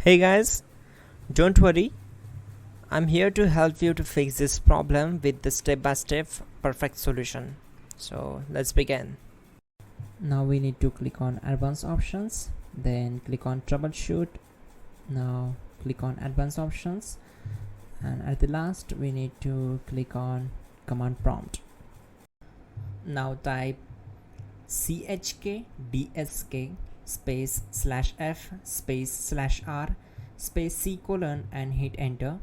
Hey guys, don't worry, I'm here to help you to fix this problem with the step-by-step perfect solution. So let's begin. Now we need to click on advanced options, then click on troubleshoot. Now click on advanced options, and at the last we need to click on command prompt. Now type chkdsk space /f space /r space c : and hit enter.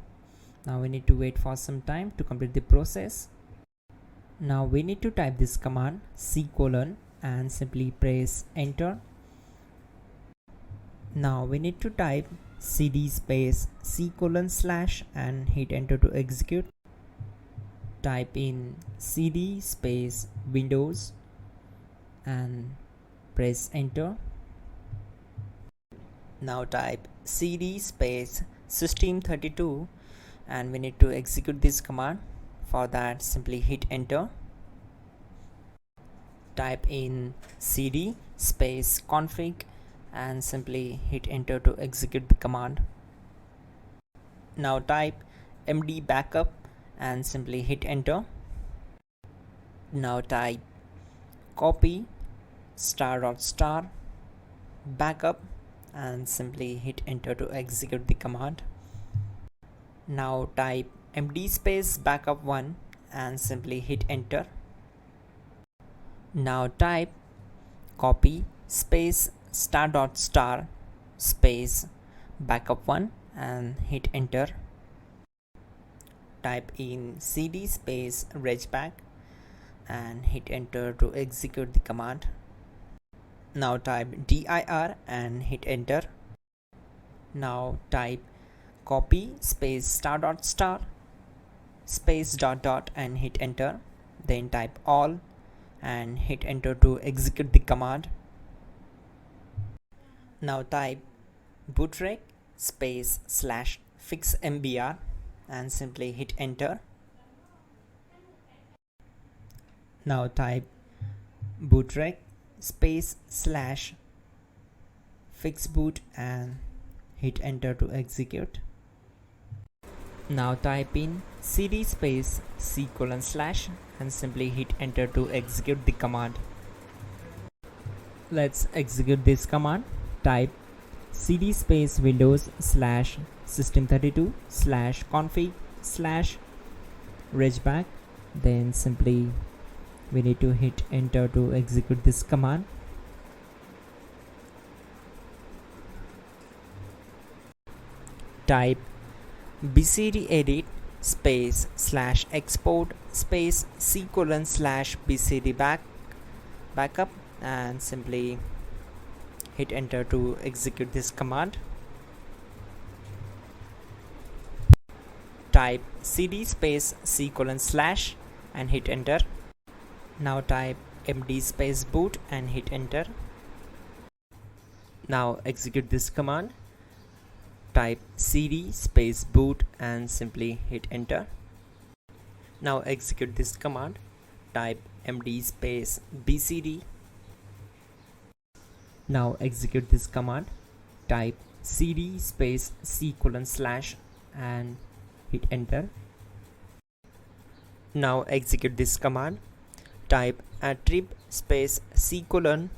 Now we need to wait for some time to complete the process. Now we need to type this command c : and simply press enter. Now we need to type cd space c : / and hit enter to execute. Type in cd space windows and press enter. Now type cd space system32 and we need to execute this command. For that, simply hit enter. Type in cd space config and simply hit enter to execute the command. Now type md backup and simply hit enter. Now type copy ** backup and simply hit enter to execute the command. Now type md space backup1 and simply hit enter. Now type copy space ** space backup1 and hit enter. Type in cd space regback and hit enter to execute the command. Now type dir and hit enter. Now type copy space ** space .. and hit enter. Then type all and hit enter to execute the command. Now type bootrec space /fixmbr and simply hit enter. Now type bootrec space /fixboot and hit enter to execute. Now type in cd space c : / and simply hit enter to execute the command. Let's execute this command. Type cd space windows /system32 /config regback. Then simply we need to hit enter to execute this command. Type bcdedit space /export space c : / bcd backup and simply hit enter to execute this command. Type cd space c : / and hit enter. Now type md space boot and hit enter. Now execute this command. Type cd space boot and simply hit enter. Now execute this command. Type md space bcd. Now execute this command. Type cd space c : / and hit enter. Now execute this command. Type attrib space c : /boot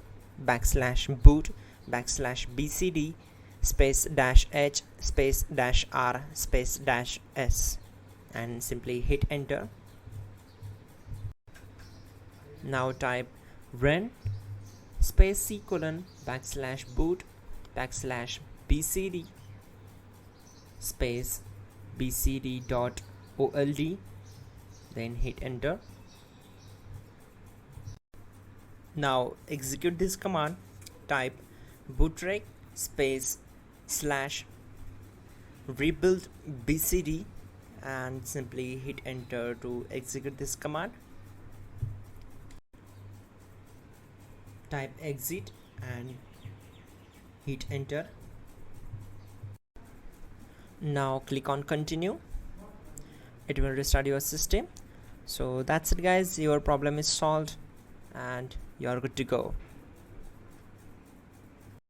/bcd space -h space -r space -s and simply hit enter. Now type run space c : /boot /bcd space bcd.old, then hit enter. Now execute this command. Type bootrec space /rebuildbcd and simply hit enter to execute this command. Type exit and hit enter. Now click on continue. It will restart your system. So that's it guys, your problem is solved and you are good to go.